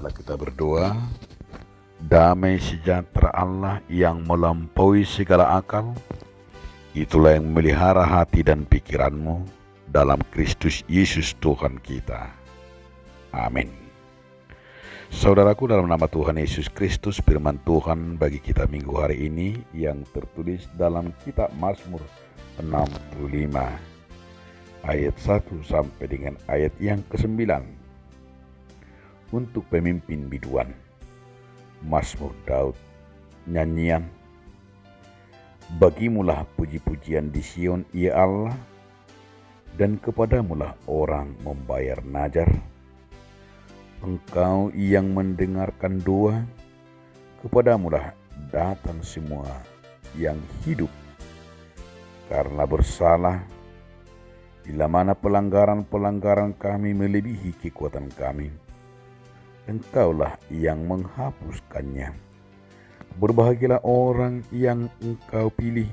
Marilah kita berdoa. Damai sejahtera Allah yang melampaui segala akal, itulah yang memelihara hati dan pikiranmu dalam Kristus Yesus Tuhan kita. Amin. Saudaraku, dalam nama Tuhan Yesus Kristus, firman Tuhan bagi kita minggu hari ini yang tertulis dalam kitab Mazmur 65 ayat 1 sampai dengan ayat yang ke-9. Untuk pemimpin biduan, Mazmur Daud, nyanyian. Bagimulah puji-pujian di Sion, ya Allah, dan kepadamulah orang membayar najar. Engkau yang mendengarkan doa, kepadamulah datang semua yang hidup. Karena bersalah, bila mana pelanggaran-pelanggaran kami melebihi kekuatan kami, Engkaulah yang menghapuskannya. Berbahagialah orang yang Engkau pilih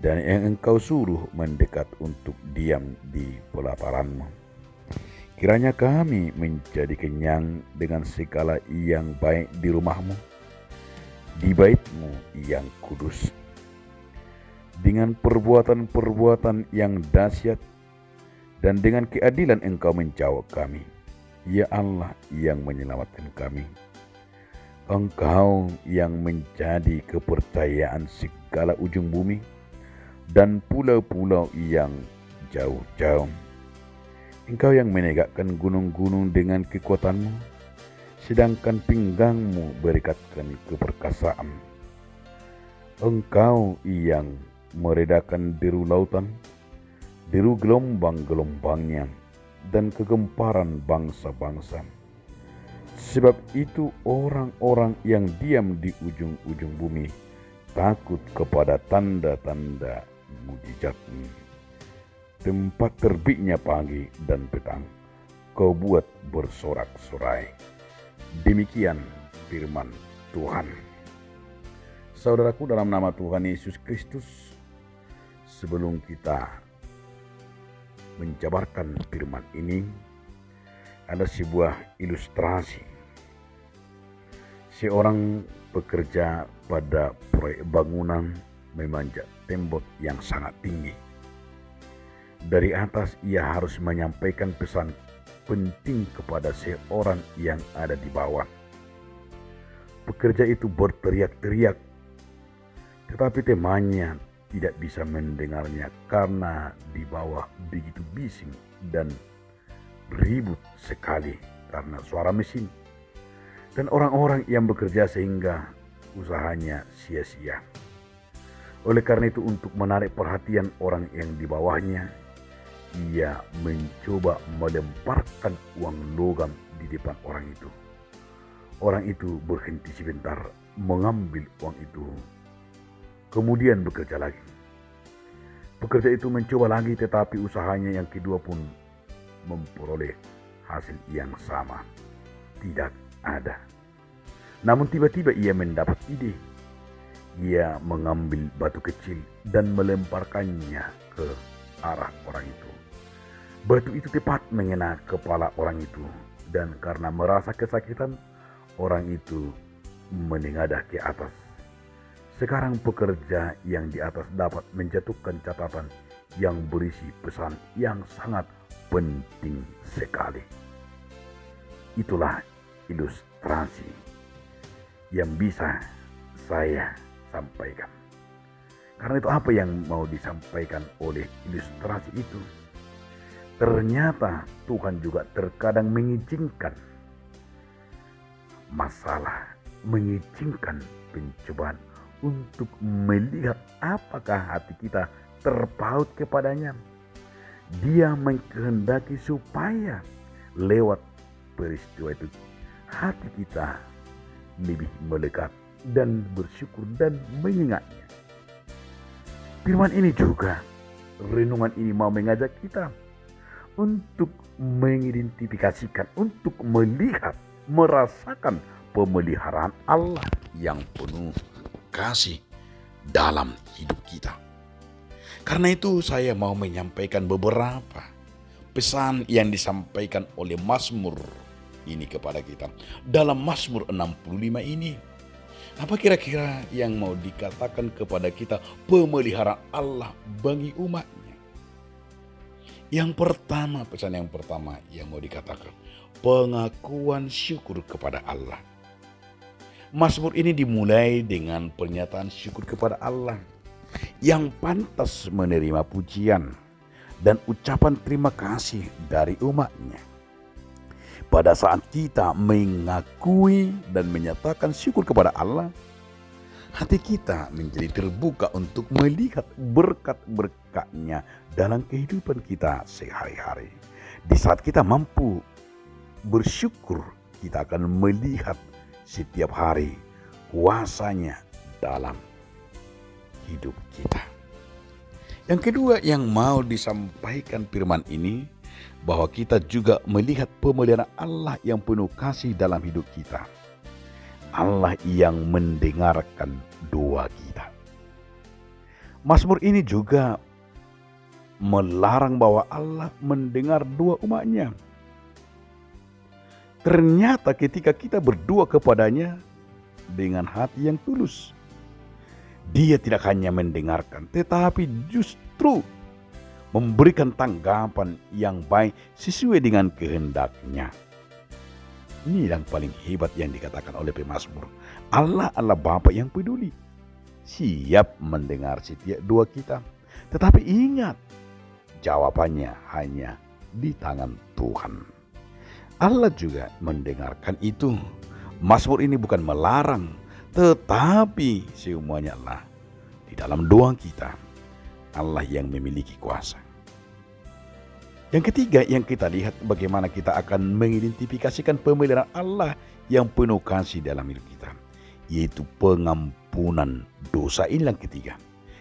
dan yang Engkau suruh mendekat untuk diam di pelataran-Mu. Kiranya kami menjadi kenyang dengan segala yang baik di rumah-Mu, di bait-Mu yang kudus. Dengan perbuatan-perbuatan yang dahsyat dan dengan keadilan Engkau menjawab kami. Ya Allah yang menyelamatkan kami. Engkau yang menjadi kepercayaan segala ujung bumi dan pulau-pulau yang jauh-jauh. Engkau yang menegakkan gunung-gunung dengan kekuatan-Mu, sedangkan pinggangmu berikatkan keperkasaan. Engkau yang meredakan deru lautan, deru gelombang-gelombangnya, dan kegemparan bangsa-bangsa. Sebab itu orang-orang yang diam di ujung-ujung bumi takut kepada tanda-tanda mujizat-Mu. Tempat terbitnya pagi dan petang, Kau buat bersorak-sorai. Demikian firman Tuhan. Saudaraku, dalam nama Tuhan Yesus Kristus, sebelum kita menjabarkan firman ini, ada sebuah ilustrasi. Seorang pekerja pada proyek bangunan memanjat tembok yang sangat tinggi. Dari atas ia harus menyampaikan pesan penting kepada seorang yang ada di bawah. Pekerja itu berteriak-teriak, tetapi temannya tidak bisa mendengarnya karena di bawah begitu bising dan ribut sekali karena suara mesin dan orang-orang yang bekerja sehingga usahanya sia-sia. Oleh karena itu, untuk menarik perhatian orang yang di bawahnya, ia mencoba melemparkan uang logam di depan orang itu. Orang itu berhenti sebentar mengambil uang itu, kemudian bekerja lagi. Pekerja itu mencoba lagi, tetapi usahanya yang kedua pun memperoleh hasil yang sama. Tidak ada. Namun tiba-tiba ia mendapat ide. Ia mengambil batu kecil dan melemparkannya ke arah orang itu. Batu itu tepat mengena kepala orang itu, dan karena merasa kesakitan, orang itu menengadah ke atas. Sekarang pekerja yang di atas dapat menjatuhkan catatan yang berisi pesan yang sangat penting sekali. Itulah ilustrasi yang bisa saya sampaikan. Karena itu, apa yang mau disampaikan oleh ilustrasi itu? Ternyata Tuhan juga terkadang mengizinkan masalah, mengizinkan pencobaan untuk melihat apakah hati kita terpaut kepadanya. Dia mengkehendaki supaya lewat peristiwa itu hati kita lebih melekat dan bersyukur dan mengingatnya. Firman ini juga, renungan ini mau mengajak kita untuk mengidentifikasikan, untuk melihat, merasakan pemeliharaan Allah yang penuh kasih dalam hidup kita. Karena itu saya mau menyampaikan beberapa pesan yang disampaikan oleh Mazmur ini kepada kita. Dalam Mazmur 65 ini, apa kira-kira yang mau dikatakan kepada kita pemeliharaan Allah bagi umatnya? Yang pertama, pesan yang pertama yang mau dikatakan, pengakuan syukur kepada Allah. Mazmur ini dimulai dengan pernyataan syukur kepada Allah yang pantas menerima pujian dan ucapan terima kasih dari umatnya. Pada saat kita mengakui dan menyatakan syukur kepada Allah, hati kita menjadi terbuka untuk melihat berkat-berkatnya dalam kehidupan kita sehari-hari. Di saat kita mampu bersyukur, kita akan melihat setiap hari kuasanya dalam hidup kita. Yang kedua yang mau disampaikan firman ini, bahwa kita juga melihat pemeliharaan Allah yang penuh kasih dalam hidup kita. Allah yang mendengarkan doa kita. Mazmur ini juga melarang bahwa Allah mendengar doa umatnya. Ternyata ketika kita berdoa kepadanya dengan hati yang tulus, Dia tidak hanya mendengarkan, tetapi justru memberikan tanggapan yang baik sesuai dengan kehendaknya. Ini yang paling hebat yang dikatakan oleh pemazmur. Allah adalah Bapa yang peduli, siap mendengar setiap doa kita. Tetapi ingat, jawabannya hanya di tangan Tuhan. Allah juga mendengarkan itu. Mazmur ini bukan melarang, tetapi semuanya lah di dalam doa kita. Allah yang memiliki kuasa. Yang ketiga yang kita lihat bagaimana kita akan mengidentifikasikan pemeliharaan Allah yang penuh kasih dalam hidup kita, yaitu pengampunan dosa. Ini yang ketiga.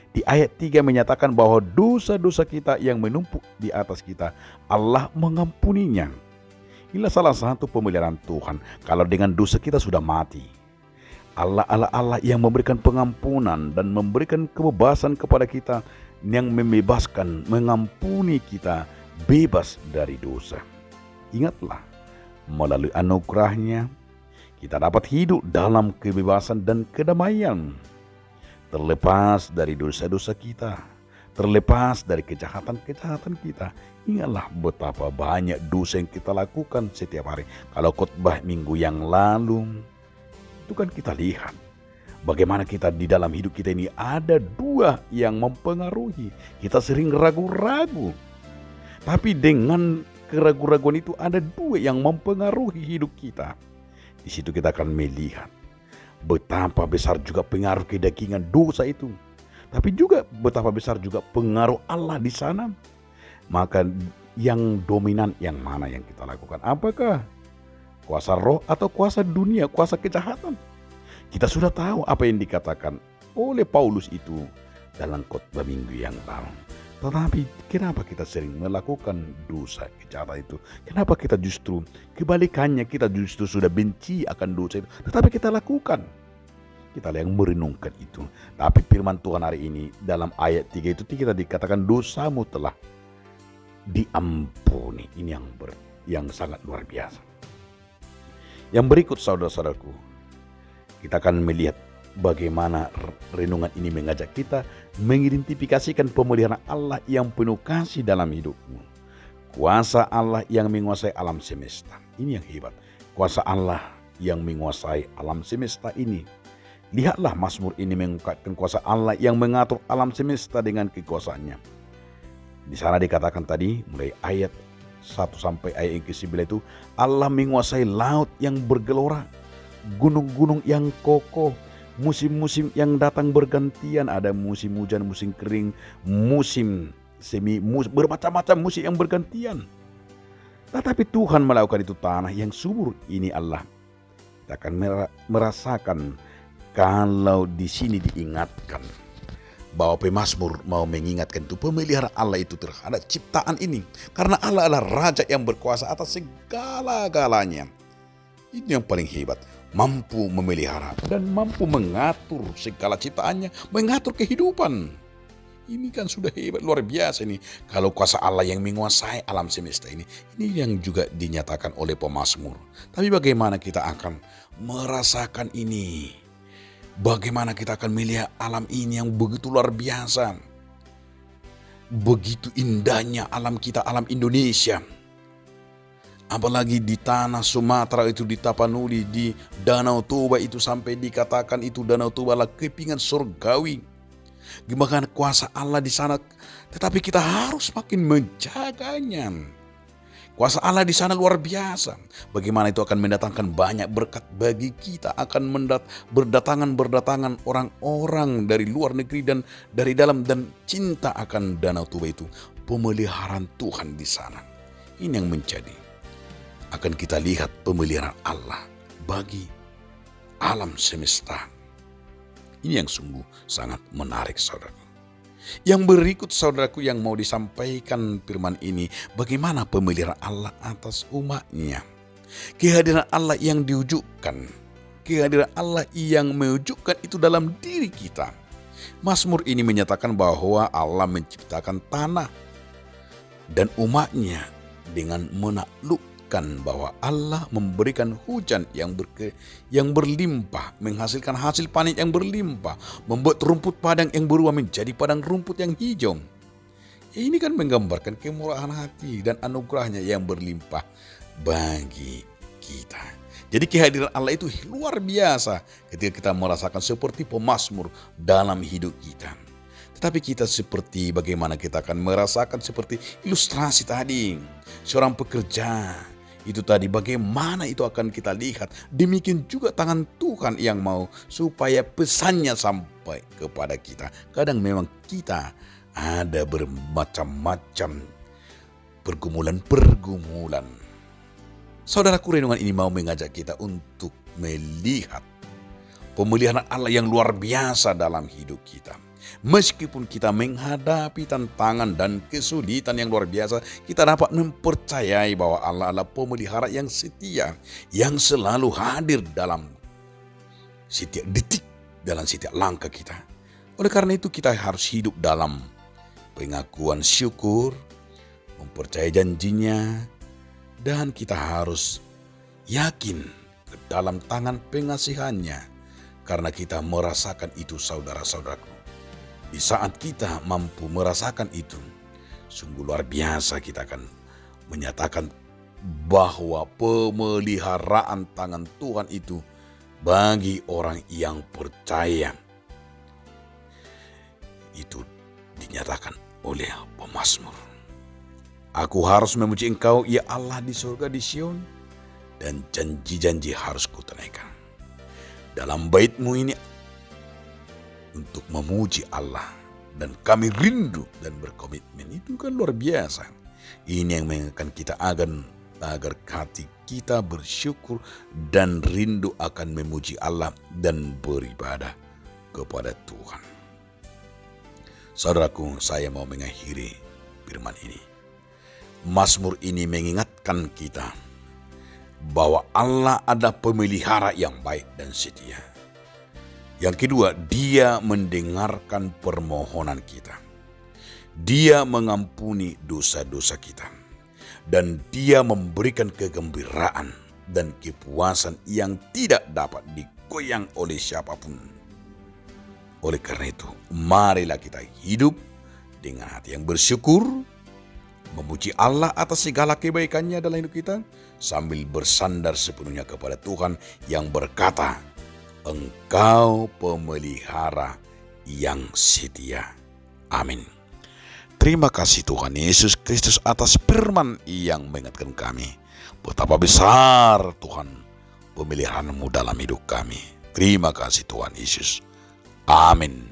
Di ayat 3 menyatakan bahwa dosa-dosa kita yang menumpuk di atas kita, Allah mengampuninya. Inilah salah satu pemeliharaan Tuhan. Kalau dengan dosa kita sudah mati, Allah yang memberikan pengampunan dan memberikan kebebasan kepada kita, yang membebaskan, mengampuni kita bebas dari dosa. Ingatlah, melalui anugerahnya kita dapat hidup dalam kebebasan dan kedamaian, terlepas dari dosa-dosa kita, terlepas dari kejahatan-kejahatan kita. Ingatlah betapa banyak dosa yang kita lakukan setiap hari. Kalau khotbah minggu yang lalu, itu kan kita lihat bagaimana kita di dalam hidup kita ini ada dua yang mempengaruhi. Kita sering ragu-ragu. Tapi dengan keraguan-raguan itu ada dua yang mempengaruhi hidup kita. Di situ kita akan melihat betapa besar juga pengaruh kedagingan dosa itu. Tapi juga betapa besar juga pengaruh Allah di sana. Maka yang dominan yang mana yang kita lakukan? Apakah kuasa roh atau kuasa dunia, kuasa kejahatan? Kita sudah tahu apa yang dikatakan oleh Paulus itu dalam khotbah minggu yang lalu. Tetapi kenapa kita sering melakukan dosa kejahatan itu? Kenapa kita justru kebalikannya, kita justru sudah benci akan dosa itu, tetapi kita lakukan? Kita yang merenungkan itu. Tapi firman Tuhan hari ini dalam ayat 3 itu kita dikatakan dosamu telah diampuni. Ini yang sangat luar biasa. Yang berikut saudara-saudaraku, kita akan melihat bagaimana renungan ini mengajak kita mengidentifikasikan pemeliharaan Allah yang penuh kasih dalam hidupmu. Kuasa Allah yang menguasai alam semesta. Ini yang hebat. Kuasa Allah yang menguasai alam semesta ini. Lihatlah Mazmur ini mengungkapkan kuasa Allah yang mengatur alam semesta dengan kekuasaannya. Di sana dikatakan tadi mulai ayat 1 sampai ayat yang ke-9 itu, Allah menguasai laut yang bergelora, gunung-gunung yang kokoh, musim-musim yang datang bergantian, ada musim hujan, musim kering, musim semi, bermacam-macam musim yang bergantian. Tetapi Tuhan melakukan itu tanah yang subur. Ini Allah. Kita akan merasakan kalau di sini diingatkan bahwa pemazmur mau mengingatkan itu pemeliharaan Allah itu terhadap ciptaan ini. Karena Allah adalah Raja yang berkuasa atas segala-galanya. Ini yang paling hebat. Mampu memelihara dan mampu mengatur segala ciptaannya, mengatur kehidupan. Ini kan sudah hebat, luar biasa ini. Kalau kuasa Allah yang menguasai alam semesta ini yang juga dinyatakan oleh pemazmur. Tapi bagaimana kita akan merasakan ini? Bagaimana kita akan melihat alam ini yang begitu luar biasa? Begitu indahnya alam kita, alam Indonesia. Apalagi di tanah Sumatera itu, di Tapanuli, di Danau Toba itu, sampai dikatakan itu Danau Toba adalah kepingan surgawi. Gimana kuasa Allah di sana, tetapi kita harus makin menjaganya. Kuasa Allah di sana luar biasa. Bagaimana itu akan mendatangkan banyak berkat bagi kita, akan berdatangan orang-orang dari luar negeri dan dari dalam, dan cinta akan Danau Toba itu. Pemeliharaan Tuhan di sana. Ini yang menjadi akan kita lihat pemeliharaan Allah bagi alam semesta. Ini yang sungguh sangat menarik, saudaraku. Yang berikut, saudaraku, yang mau disampaikan firman ini, bagaimana pemeliharaan Allah atas umatnya. Kehadiran Allah yang diwujudkan, kehadiran Allah yang mewujudkan itu dalam diri kita. Mazmur ini menyatakan bahwa Allah menciptakan tanah dan umatnya dengan menaklukkan bahwa Allah memberikan hujan yang berlimpah, menghasilkan hasil panen yang berlimpah, membuat rumput padang yang berubah menjadi padang rumput yang hijau. Ini kan menggambarkan kemurahan hati dan anugerahnya yang berlimpah bagi kita. Jadi kehadiran Allah itu luar biasa ketika kita merasakan seperti pemazmur dalam hidup kita. Tetapi kita seperti bagaimana kita akan merasakan seperti ilustrasi tadi. Seorang pekerja itu tadi, bagaimana itu akan kita lihat. Demikian juga tangan Tuhan yang mau supaya pesannya sampai kepada kita. Kadang memang kita ada bermacam-macam pergumulan-pergumulan. Saudaraku, renungan ini mau mengajak kita untuk melihat pemeliharaan Allah yang luar biasa dalam hidup kita. Meskipun kita menghadapi tantangan dan kesulitan yang luar biasa, kita dapat mempercayai bahwa Allah adalah pemelihara yang setia, yang selalu hadir dalam setiap detik, dalam setiap langkah kita. Oleh karena itu kita harus hidup dalam pengakuan syukur, mempercayai janjinya, dan kita harus yakin ke dalam tangan pengasihannya, karena kita merasakan itu, saudara-saudaraku. Di saat kita mampu merasakan itu, sungguh luar biasa kita akan menyatakan bahwa pemeliharaan tangan Tuhan itu bagi orang yang percaya. Itu dinyatakan oleh pemazmur. Aku harus memuji Engkau, ya Allah di surga di Sion, dan janji-janji harus kutunaikan. Dalam bait-Mu ini untuk memuji Allah, dan kami rindu dan berkomitmen. Itu kan luar biasa. Ini yang mengingatkan kita agar hati kita bersyukur dan rindu akan memuji Allah dan beribadah kepada Tuhan. Saudaraku, saya mau mengakhiri firman ini. Mazmur ini mengingatkan kita bahwa Allah ada pemelihara yang baik dan setia. Yang kedua, Dia mendengarkan permohonan kita. Dia mengampuni dosa-dosa kita. Dan Dia memberikan kegembiraan dan kepuasan yang tidak dapat digoyang oleh siapapun. Oleh karena itu, marilah kita hidup dengan hati yang bersyukur, memuji Allah atas segala kebaikannya dalam hidup kita, sambil bersandar sepenuhnya kepada Tuhan yang berkata, Engkau pemelihara yang setia. Amin. Terima kasih Tuhan Yesus Kristus atas firman yang mengingatkan kami betapa besar Tuhan pemeliharaan-Mu dalam hidup kami. Terima kasih Tuhan Yesus. Amin.